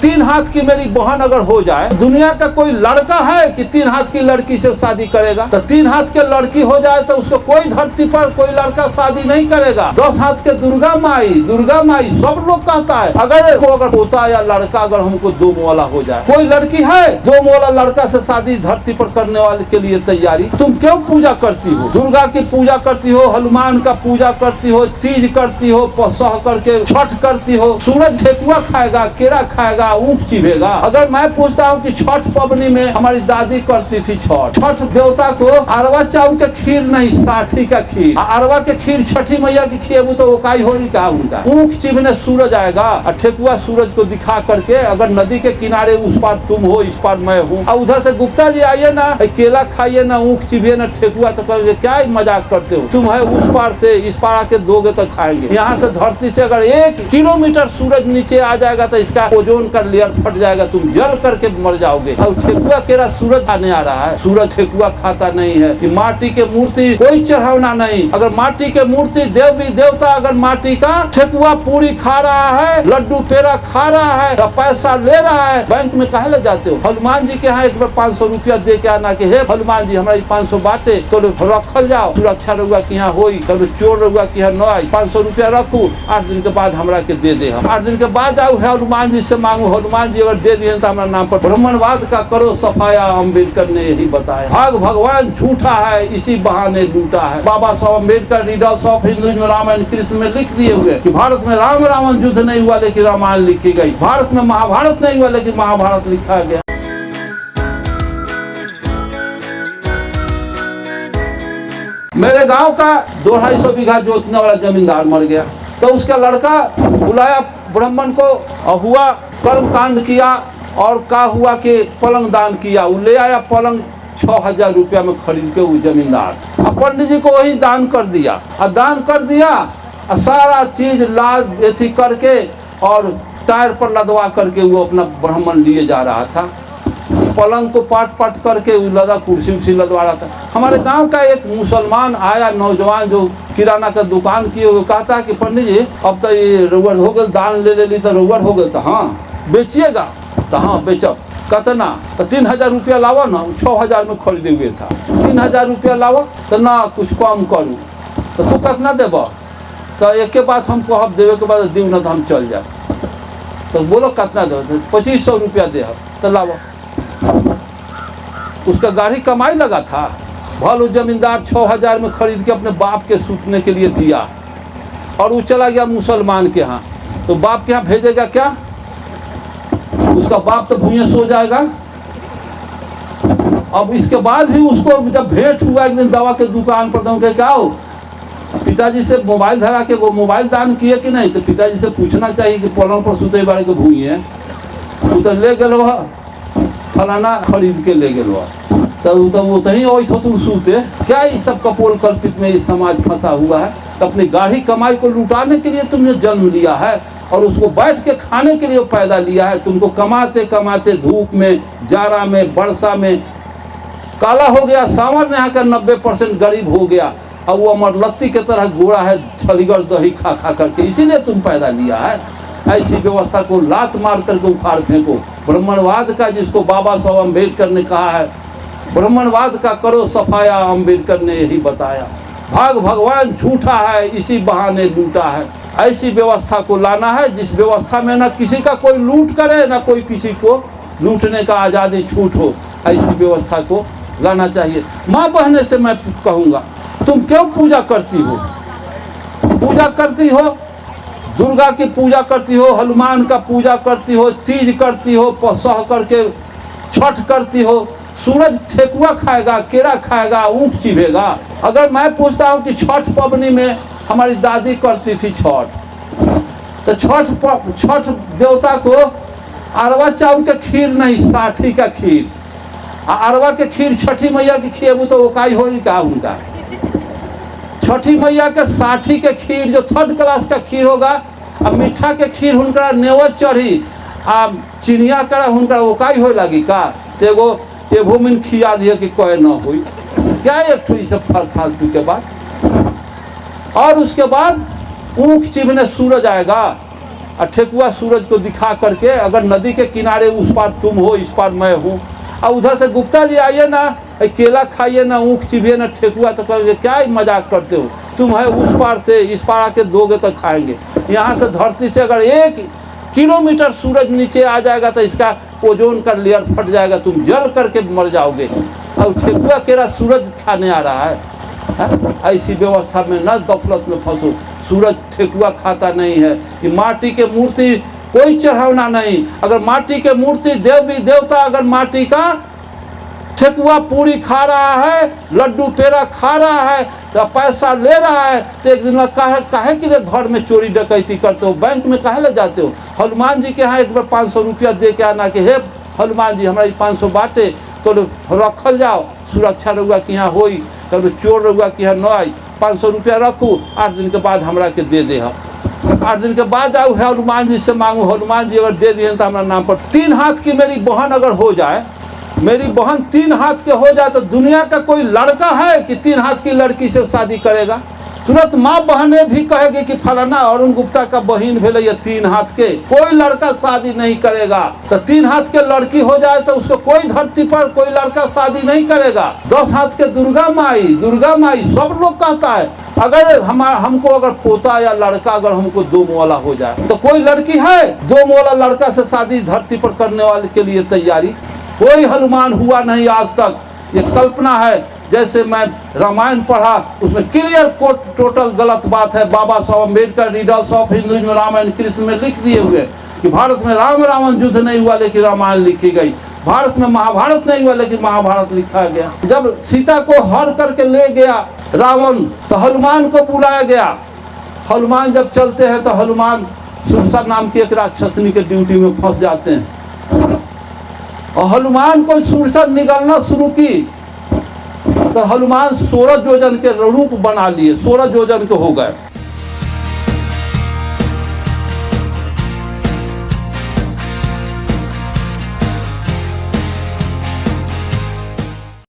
3 हाथ की मेरी बहन अगर हो जाए, दुनिया का कोई लड़का है कि 3 हाथ की लड़की से शादी करेगा? तो 3 हाथ के लड़की हो जाए तो उसको कोई धरती पर कोई लड़का शादी नहीं करेगा। 10 हाथ के दुर्गा माई सब लोग कहता है। अगर पोता या लड़का अगर हमको 2 मोला हो जाए, कोई लड़की है 2 मोला लड़का से शादी धरती पर करने वाले के लिए तैयारी? तुम क्यों पूजा करती हो? दुर्गा की पूजा करती हो, हनुमान का पूजा करती हो, तीज करती हो, सह करके छठ करती हो। सूरज ठेकुआ खाएगा, केरा खाएगा, ऊख चिबेगा। अगर मैं पूछता हूँ कि छठ पबनी में हमारी दादी करती थी छठ देवता को अरवा चावल के खीर नहीं, साठी का खीर। अरवा के खीर छठी मैया की खिएबू तो ओकाई हो क्या उनका? ऊख चिबने सूरज आएगा और ठेकुआ सूरज को दिखा करके, अगर नदी के किनारे उस पार तुम हो, इस पार मैं हूँ, और उधर से गुप्ता जी आइए ना, केला खाइए ना, ऊख चिबिए ना, ठेकुआ तो कहेंगे क्या मजाक करते हो तुम? है उस पार से इस पार आके दोगे तो खाएंगे। यहाँ से धरती से अगर 1 किलोमीटर सूरज नीचे आ जाएगा तो इसका ओजोन का लेयर फट जाएगा, तुम जल करके मर जाओगे। और ठेकुआ केरा सूरज आने आ रहा है, सूरज ठेकुआ खाता नहीं है। कि माटी के मूर्ति कोई चढ़ावना नहीं। अगर माटी के मूर्ति देवी देवता अगर माटी का ठेकुआ पूरी खा रहा है, लड्डू पेड़ा खा रहा है, तो पैसा ले रहा है, बैंक में काहे ले जाते हो? हनुमान जी के यहाँ एक बार 500 रुपया दे के आना के, हे हनुमान जी हमारा 500 बांटे तो रखल जाओ, सुरक्षा रहुआ के यहाँ होई, कभी चोर रहुआ के यहाँ न आई, 500 रुपया रखू, 8 दिन के बाद हमरा के दे दे। हम 8 दिन के बाद आऊ हनुमान जी से मांगू, हनुमान जी अगर दे दिए तो हमारा नाम पर ब्राह्मणवाद का करो सफाया, अम्बेडकर ने यही बताया। भगवान झूठा है, इसी बहाने लूटा है। Baba Saheb Ambedkar riddles of Hinduism Ramayana Krishna में लिख दिए हुए कि भारत में राम रावण युद्ध नहीं हुआ लेकिन रामायण लिखी गई, भारत में महाभारत नहीं हुआ लेकिन महाभारत लिखा गया। मेरे गांव का 200-250 बीघा जोतने वाला जमींदार मर गया, तो उसका लड़का बुलाया ब्राह्मण को, हुआ कर्म कांड किया और का हुआ कि पलंग दान किया। वो ले आया पलंग 6000 रुपया में खरीद के, वो जमींदार। और पंडित जी को वही दान कर दिया, और दान कर दिया और सारा चीज लाद एथी करके और टायर पर लदवा करके वो अपना ब्राह्मण लिए जा रहा था। पलंग को पाट करके लदा, कुर्सी उर्सी लदवा रहा था। हमारे गांव का एक मुसलमान आया, नौजवान जो किराना का दुकान किए हुए, कहता है कि पंडित जी अब तो ये रउअर हो गए, दान ले ली तो रउअर हो गए, तो हाँ बेचिएगा? तो हाँ बेचब। कतना? तो 3000 रुपया लावा ना, 6000 में खरीदे हुए था। 3000 रुपया लावा तो ना कुछ कम करूँ, तो तू कितना देब? तो एक के बात हम कहब, देवे के बाद दीव ना तो हम चल जाए। तो बोलो कितना दे? 2500 रुपया दे। तो लावा। उसका गाड़ी कमाई लगा था, भलो जमींदार 6000 में खरीद के अपने बाप के सूतने के लिए दिया, और वो चला गया मुसलमान के यहाँ। तो बाप के यहाँ भेजेगा क्या? उसका बाप तो भूये सो जाएगा। अब इसके बाद भी उसको जब भेंट हुआ एक दिन दवा के दुकान पर, तो क्या हो पिताजी से मोबाइल धरा के, वो मोबाइल दान किए कि नहीं? तो पिताजी से पूछना चाहिए कि पलंग पर सुते बारे के भूये वो तो ले गलो फलाना खरीद के ले गलो, तो वो तही हो तुम सूते क्या? ये सब कपोल कल्पित में ये समाज फंसा हुआ है। अपनी गाढ़ी कमाई को लुटाने के लिए तुमने जन्म लिया है और उसको बैठ के खाने के लिए पैदा लिया है। तुमको कमाते कमाते धूप में, जाड़ा में, बरसा में काला हो गया, सांवर ने आकर 90% गरीब हो गया, और वो अमरलत्ती की तरह गोरा है, छलीगढ़ दही खा खा करके, इसीलिए तुम पैदा लिया है। ऐसी व्यवस्था को लात मार करके उखाड़ फेंको। ब्राह्मणवाद का, जिसको बाबा साहब अम्बेडकर ने कहा है, ब्राह्मणवाद का करो सफाया, अम्बेडकर ने यही बताया। भगवान झूठा है, इसी बहाने लूटा है। ऐसी व्यवस्था को लाना है जिस व्यवस्था में ना किसी का कोई लूट करे, ना कोई किसी को लूटने का आज़ादी छूट हो। ऐसी व्यवस्था को लाना चाहिए। माँ बहने से मैं कहूँगा, तुम क्यों पूजा करती हो? पूजा करती हो, दुर्गा की पूजा करती हो, हनुमान का पूजा करती हो, तीज करती हो, सह करके छठ करती हो। सूरज ठेकुआ खाएगा, केरा खाएगा, ऊख चिबेगा। अगर मैं पूछता हूँ कि छठ पबनी में हमारी दादी करती थी छठ, तो छठ देवता को अरवा चावल के खीर नहीं, साठी का खीर। अरवा के खीर छठी मैया की खिएबू तो ओकाई हो क्या उनका? छठी मैया के साठी के खीर जो 3rd क्लास का खीर होगा, अब मीठा के खीर हुनका नेवत चढ़ी, चिनिया करा हुनका ओकाई हो लगी का? तो एगो मिन खिया दिए कि कहे न हुई क्या? एक ठो सब फालतू के बाद। और उसके बाद ऊख चिबने सूरज आएगा और ठेकुआ सूरज को दिखा करके, अगर नदी के किनारे उस पार तुम हो इस पार मैं हूँ, और उधर से गुप्ता जी आइए ना, केला खाइए ना, ऊँख चिबिए ना, ठेकुआ तो कहेंगे क्या ही मजाक करते हो, तुम है उस पार से इस पार आके दोगे तो खाएंगे। यहाँ से धरती से अगर 1 किलोमीटर सूरज नीचे आ जाएगा तो इसका ओजोन का लेयर फट जाएगा, तुम जल करके मर जाओगे। और ठेकुआ केरा सूरज खाने आ रहा है। ऐसी व्यवस्था में न गफलत में फंसो। सूरज ठेकुआ खाता नहीं है। ये माटी के मूर्ति कोई चढ़ावना नहीं। अगर माटी के मूर्ति देवी देवता अगर माटी का ठेकुआ पूरी खा रहा है, लड्डू पेड़ा खा रहा है, तो पैसा ले रहा है, तो एक दिन में काहे के लिए घर में चोरी डकैती करते हो, बैंक में काहे ले जाते हो। हनुमान जी के यहाँ एक बार 500 रुपया दे के आना कि हे हनुमान जी हमारा 500 बाटे तो रखल जाओ, सुरक्षा रहुआ कि यहाँ होई, कभी चोर रहुआ कि यहाँ न आई, 500 रुपया रखू, 8 दिन के बाद हमरा के दे दे। 8 दिन के बाद आऊ हनुमान जी से मांगू, हनुमान जी अगर दे दिए तो हमारा नाम पर 3 हाथ की मेरी बहन अगर हो जाए, मेरी बहन 3 हाथ के हो जाए, तो दुनिया का कोई लड़का है कि 3 हाथ की लड़की से शादी करेगा। तुरंत माँ बहने भी कहेगी कि फलाना अरुण गुप्ता का बहन भेले ये 3 हाथ के, कोई लड़का शादी नहीं करेगा। तो 3 हाथ के लड़की हो जाए तो उसको कोई धरती पर कोई लड़का शादी नहीं करेगा। 10 हाथ के दुर्गा माई सब लोग कहता है। अगर हमको अगर पोता या लड़का अगर हमको 2 मोला हो जाए, तो कोई लड़की है 2 मोला लड़का से शादी धरती पर करने वाले के लिए तैयारी? कोई हनुमान हुआ नहीं आज तक। ये कल्पना है। जैसे मैं रामायण पढ़ा, उसमें क्लियर टोटल गलत बात है। Baba Saheb Ambedkar riddles of Hinduism Ramayana Krishna में लिख दिए हुए कि भारत में राम रावण युद्ध नहीं हुआ लेकिन रामायण लिखी गई, भारत में महाभारत नहीं हुआ लेकिन महाभारत लिखा गया। जब सीता को हर करके ले गया रावण, तो हनुमान को बुलाया गया। हनुमान जब चलते हैं तो हनुमान सुरसा नाम की एक राक्षसनी के ड्यूटी में फंस जाते हैं, और हनुमान को सुरसा निगलना शुरू की, तो हनुमान 16 योजन के रूप बना लिए, 16 योजन के हो गए।